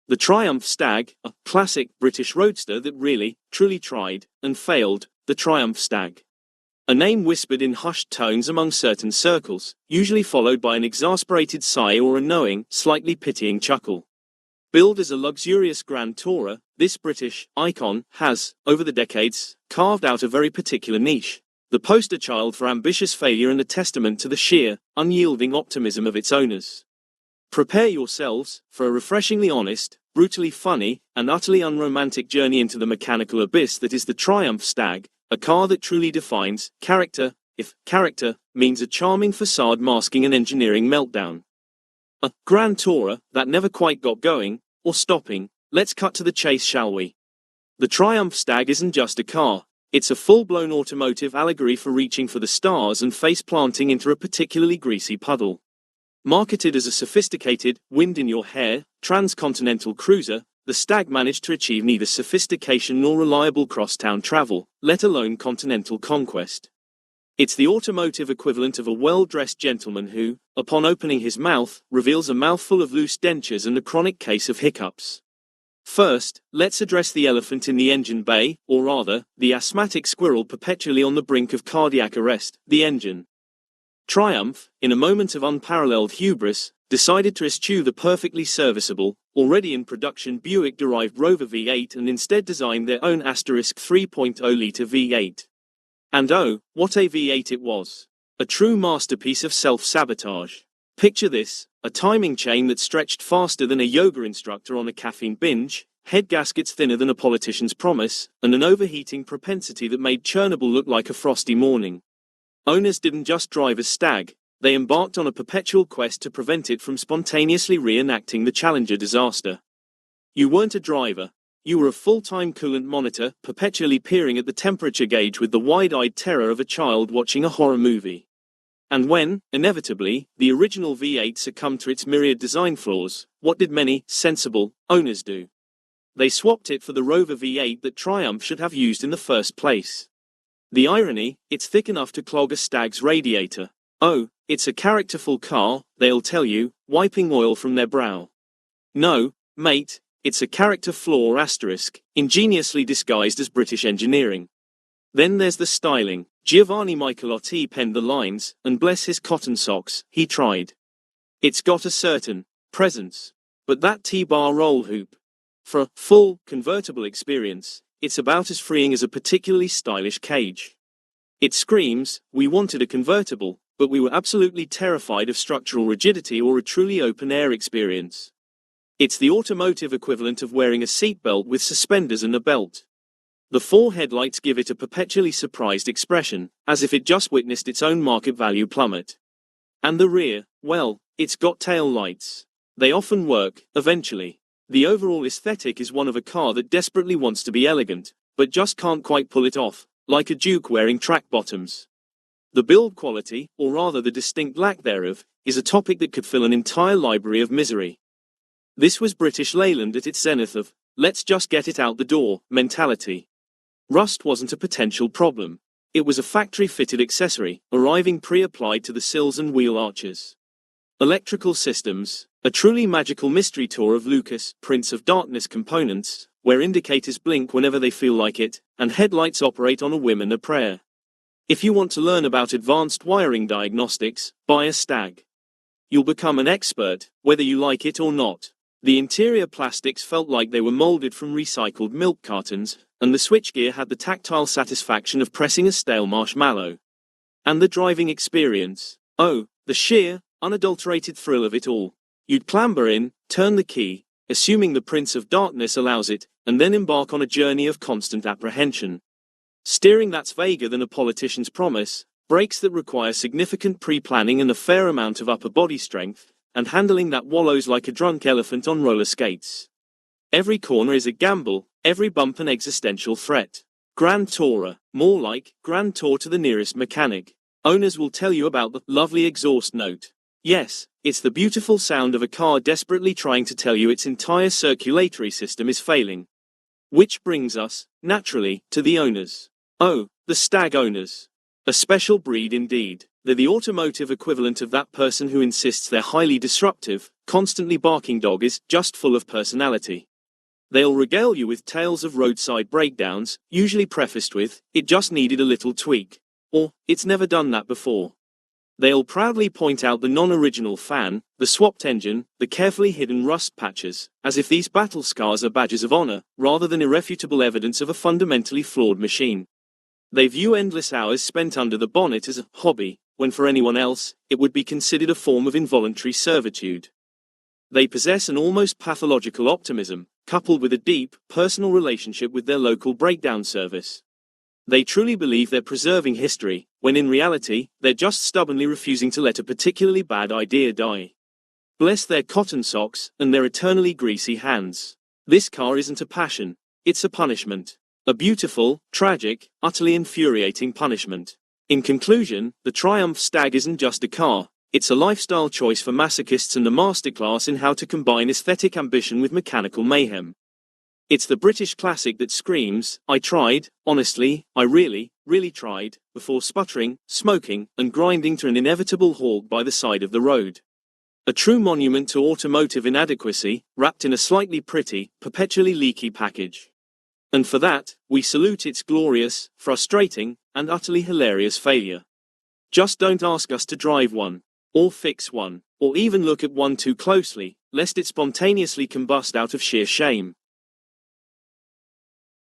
The Triumph Stag, a classic British roadster that really, truly tried, and failed, the Triumph Stag. A name whispered in hushed tones among certain circles, usually followed by an exasperated sigh or a knowing, slightly pitying chuckle. Billed as a luxurious grand tourer, this British icon has, over the decades, carved out a very particular niche. The poster child for ambitious failure and a testament to the sheer, unyielding optimism of its owners. Prepare yourselves for a refreshingly honest, brutally funny, and utterly unromantic journey into the mechanical abyss that is the Triumph Stag, a car that truly defines character, if character means a charming facade masking an engineering meltdown. A grand tourer that never quite got going, or stopping. Let's cut to the chase, shall we? The Triumph Stag isn't just a car, it's a full-blown automotive allegory for reaching for the stars and face-planting into a particularly greasy puddle. Marketed as a sophisticated, wind-in-your-hair, transcontinental cruiser, the Stag managed to achieve neither sophistication nor reliable cross-town travel, let alone continental conquest. It's the automotive equivalent of a well-dressed gentleman who, upon opening his mouth, reveals a mouthful of loose dentures and a chronic case of hiccups. First, let's address the elephant in the engine bay, or rather, the asthmatic squirrel perpetually on the brink of cardiac arrest, the engine. Triumph, in a moment of unparalleled hubris, decided to eschew the perfectly serviceable, already in production Buick-derived Rover V8 and instead designed their own 3.0-litre V8. And oh, what a V8 it was! A true masterpiece of self-sabotage. Picture this, a timing chain that stretched faster than a yoga instructor on a caffeine binge, head gaskets thinner than a politician's promise, and an overheating propensity that made Chernobyl look like a frosty morning. Owners didn't just drive a Stag, they embarked on a perpetual quest to prevent it from spontaneously reenacting the Challenger disaster. You weren't a driver. You were a full-time coolant monitor, perpetually peering at the temperature gauge with the wide-eyed terror of a child watching a horror movie. And when, inevitably, the original V8 succumbed to its myriad design flaws, what did many sensible owners do? They swapped it for the Rover V8 that Triumph should have used in the first place. The irony, it's thick enough to clog a Stag's radiator. Oh, it's a characterful car, they'll tell you, wiping oil from their brow. No, mate, it's a character flaw asterisk, ingeniously disguised as British engineering. Then there's the styling. Giovanni Michelotti penned the lines, and bless his cotton socks, he tried. It's got a certain presence. But that T-bar roll hoop. For a full, convertible experience, it's about as freeing as a particularly stylish cage. It screams, we wanted a convertible, but we were absolutely terrified of structural rigidity or a truly open-air experience. It's the automotive equivalent of wearing a seatbelt with suspenders and a belt. The four headlights give it a perpetually surprised expression, as if it just witnessed its own market value plummet. And the rear, well, it's got tail lights. They often work, eventually. The overall aesthetic is one of a car that desperately wants to be elegant, but just can't quite pull it off, like a Duke wearing track bottoms. The build quality, or rather the distinct lack thereof, is a topic that could fill an entire library of misery. This was British Leyland at its zenith of, let's just get it out the door, mentality. Rust wasn't a potential problem. It was a factory-fitted accessory, arriving pre-applied to the sills and wheel arches. Electrical systems, a truly magical mystery tour of Lucas, Prince of Darkness components, where indicators blink whenever they feel like it, and headlights operate on a whim and a prayer. If you want to learn about advanced wiring diagnostics, buy a Stag. You'll become an expert, whether you like it or not. The interior plastics felt like they were molded from recycled milk cartons, and the switchgear had the tactile satisfaction of pressing a stale marshmallow. And the driving experience. Oh, the sheer, unadulterated thrill of it all. You'd clamber in, turn the key, assuming the Prince of Darkness allows it, and then embark on a journey of constant apprehension. Steering that's vaguer than a politician's promise, brakes that require significant pre-planning and a fair amount of upper body strength, and handling that wallows like a drunk elephant on roller skates. Every corner is a gamble, every bump an existential threat. Grand Tourer, more like Grand Tour to the nearest mechanic. Owners will tell you about the lovely exhaust note. Yes, it's the beautiful sound of a car desperately trying to tell you its entire circulatory system is failing. Which brings us, naturally, to the owners. Oh, the Stag owners. A special breed indeed. They're the automotive equivalent of that person who insists they're highly disruptive, constantly barking dog is just full of personality. They'll regale you with tales of roadside breakdowns, usually prefaced with, "It just needed a little tweak," or "It's never done that before." They'll proudly point out the non-original fan, the swapped engine, the carefully hidden rust patches, as if these battle scars are badges of honor, rather than irrefutable evidence of a fundamentally flawed machine. They view endless hours spent under the bonnet as a hobby, when for anyone else, it would be considered a form of involuntary servitude. They possess an almost pathological optimism, coupled with a deep, personal relationship with their local breakdown service. They truly believe they're preserving history, when in reality, they're just stubbornly refusing to let a particularly bad idea die. Bless their cotton socks, and their eternally greasy hands. This car isn't a passion, it's a punishment. A beautiful, tragic, utterly infuriating punishment. In conclusion, the Triumph Stag isn't just a car, it's a lifestyle choice for masochists and a masterclass in how to combine aesthetic ambition with mechanical mayhem. It's the British classic that screams, "I tried, honestly, I really, really tried," before sputtering, smoking, and grinding to an inevitable halt by the side of the road. A true monument to automotive inadequacy, wrapped in a slightly pretty, perpetually leaky package. And for that, we salute its glorious, frustrating, and utterly hilarious failure. Just don't ask us to drive one, or fix one, or even look at one too closely, lest it spontaneously combust out of sheer shame.